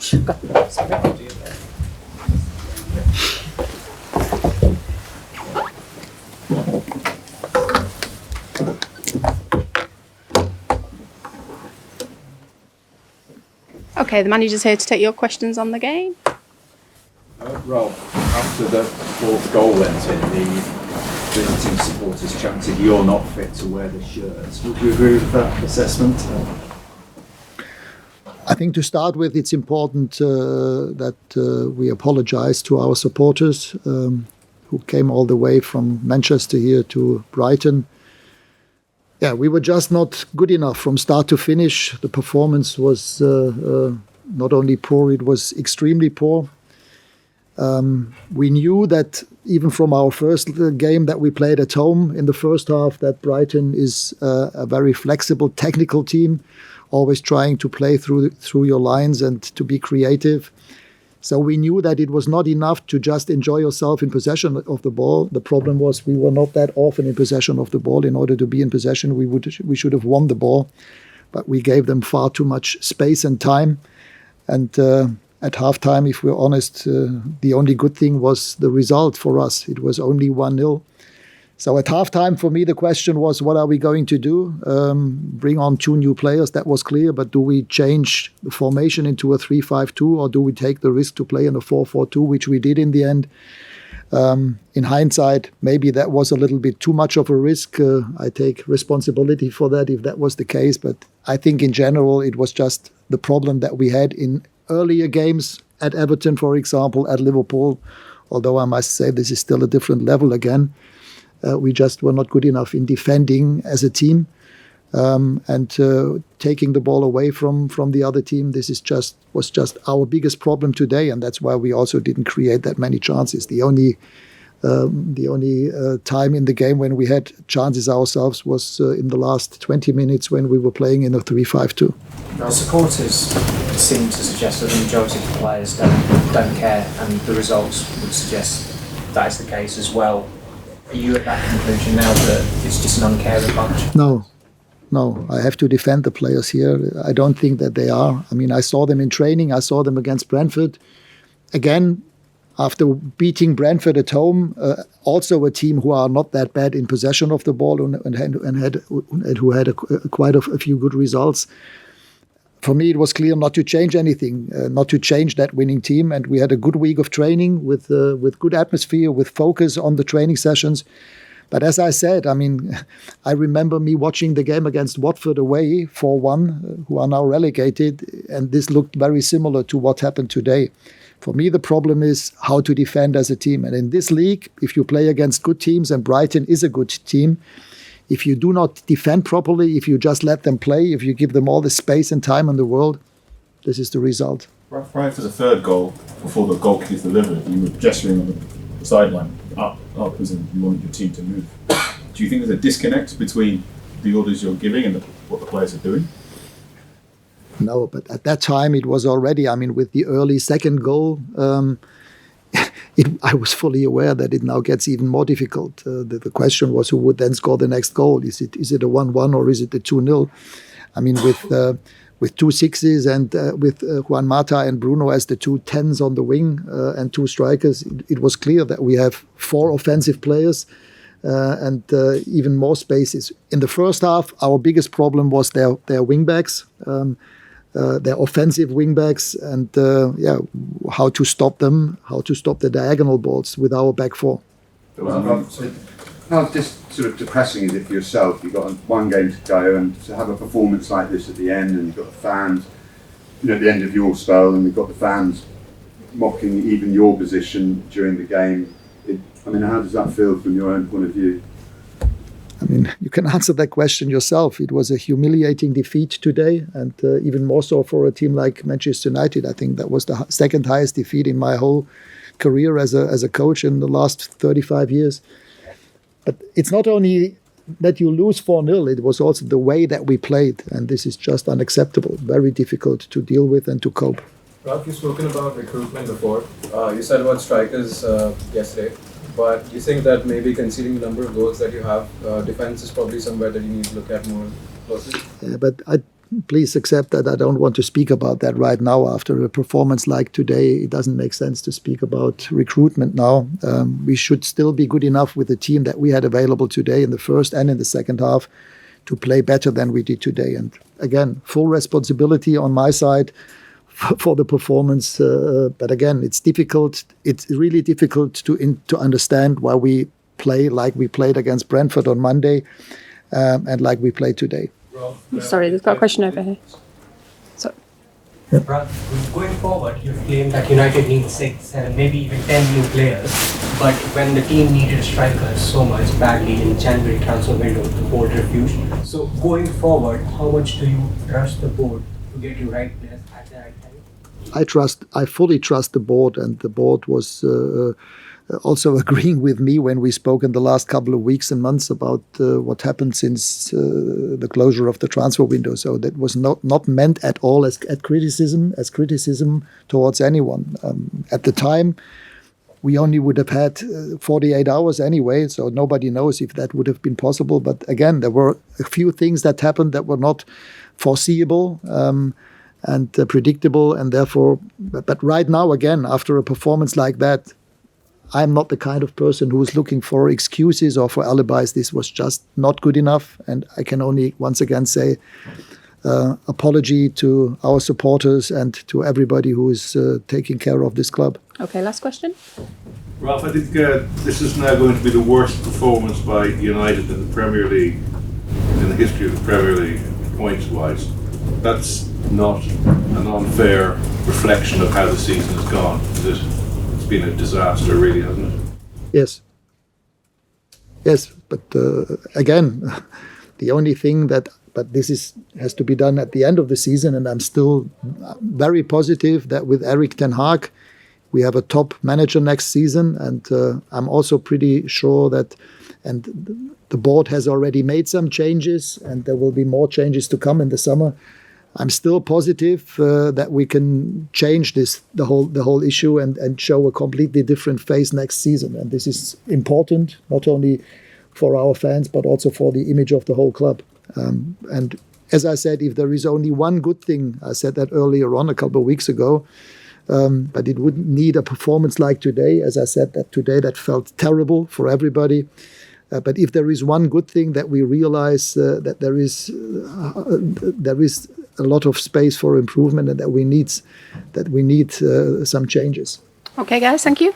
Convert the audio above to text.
Sorry. Okay, the manager's here to take your questions on the game. Ralf, after the fourth goal went in, the visiting supporters chanted, "You're not fit to wear the shirts." Would you agree with that assessment? I think to start with, it's important that we apologise to our supporters who came all the way from Manchester here to Brighton. Yeah, we were just not good enough from start to finish. The performance was not only poor, it was extremely poor. We knew that even from our first game that we played at home in the first half, that Brighton is a very flexible technical team, always trying to play through your lines and to be creative. So we knew that it was not enough to just enjoy yourself in possession of the ball. The problem was we were not that often in possession of the ball. In order to be in possession, we should have won the ball, but we gave them far too much space and time. And at halftime, if we're honest, the only good thing was the result for us. It was only 1-0. So at halftime, for me, the question was, what are we going to do? Bring on 2 new players, that was clear. But do we change the formation into a 3-5-2, or do we take the risk to play in a 4-4-2, which we did in the end? In hindsight, maybe that was a little bit too much of a risk. I take responsibility for that if that was the case. But I think in general, it was just the problem that we had in earlier games at Everton, for example, at Liverpool. Although I must say this is still a different level again. We just were not good enough in defending as a team, and taking the ball away from the other team. This was just our biggest problem today, and that's why we also didn't create that many chances. The only time in the game when we had chances ourselves was in the last 20 minutes when we were playing in a 3-5-2. The supporters seem to suggest that the majority of the players don't care, and the results would suggest that is the case as well. Are you at that conclusion now that it's just an uncaring bunch? No, I have to defend the players here. I don't think that they are. I mean, I saw them in training. I saw them against Brentford. Again, after beating Brentford at home, also a team who are not that bad in possession of the ball and who had quite a few good results. For me, it was clear not to change anything, not to change that winning team. And we had a good week of training with good atmosphere, with focus on the training sessions. But as I said, I mean, I remember me watching the game against Watford away 4-1, who are now relegated. And this looked very similar to what happened today. For me, the problem is how to defend as a team. And in this league, if you play against good teams, and Brighton is a good team, if you do not defend properly, if you just let them play, if you give them all the space and time in the world, this is the result. Prior to the third goal, before the goal kick is delivered, you were gesturing on the sideline, up, as in you wanted your team to move. Do you think there's a disconnect between the orders you're giving and what the players are doing? No, but at that time it was already, I mean, with the early second goal, I was fully aware that it now gets even more difficult. The question was who would then score the next goal. Is it a 1-1 or is it a 2-0? I mean, with 2 sixes and with Juan Mata and Bruno as the 2 10s on the wing and 2 strikers, it was clear that we have 4 offensive players and even more spaces. In the first half, our biggest problem was their wing-backs. Their offensive wing-backs and how to stop them, how to stop the diagonal balls with our back 4. How just sort of depressing is it for yourself? You've got one game to go, and to have a performance like this at the end, and you've got the fans, at the end of your spell, and you've got the fans mocking even your position during the game. How does that feel from your own point of view? I mean, you can answer that question yourself. It was a humiliating defeat today, and even more so for a team like Manchester United. I think that was the second highest defeat in my whole career as a coach in the last 35 years. But it's not only that you lose 4-0, it was also the way that we played, and this is just unacceptable, very difficult to deal with and to cope. Ralf, you've spoken about recruitment before. You said about strikers yesterday. But you think that maybe considering the number of goals that you have, defense is probably somewhere that you need to look at more closely? Yeah, but please accept that I don't want to speak about that right now. After a performance like today, it doesn't make sense to speak about recruitment now. We should still be good enough with the team that we had available today in the first and in the second half to play better than we did today. And again, full responsibility on my side for the performance. But again, it's difficult. It's really difficult to understand why we play like we played against Brentford on Monday and like we played today. Sorry, there's got a question over here. So, Going forward, you've claimed that United needs 6, 7, maybe even 10 new players. But when the team needed strikers so much badly in January transfer window, the board refused. So going forward, how much do you trust the board to get you right players at the right time? I fully trust the board, and the board was also agreeing with me when we spoke in the last couple of weeks and months about what happened since the closure of the transfer window. So that was not meant at all as criticism towards anyone. At the time, we only would have had 48 hours anyway, so nobody knows if that would have been possible. But again, there were a few things that happened that were not foreseeable and predictable, and therefore, but right now, again, after a performance like that, I'm not the kind of person who is looking for excuses or for alibis. This was just not good enough. And I can only once again say apology to our supporters and to everybody who is taking care of this club. okay, last question. Ralf, I think this is now going to be the worst performance by United in the Premier League, in the history of the Premier League, points-wise. That's not an unfair reflection of how the season has gone, is it? Been a disaster, really, hasn't it? Yes, but again, the only thing but this has to be done at the end of the season, and I'm still very positive that with Erik ten Hag, we have a top manager next season, and I'm also pretty sure that, and the board has already made some changes, and there will be more changes to come in the summer. I'm still positive that we can change the whole issue and show a completely different face next season. And this is important, not only for our fans, but also for the image of the whole club. And as I said, if there is only one good thing, I said that earlier on a couple of weeks ago, but it wouldn't need a performance like today. As I said, that today that felt terrible for everybody. But if there is one good thing that we realize that there is a lot of space for improvement, and that we need some changes. Okay, guys, thank you.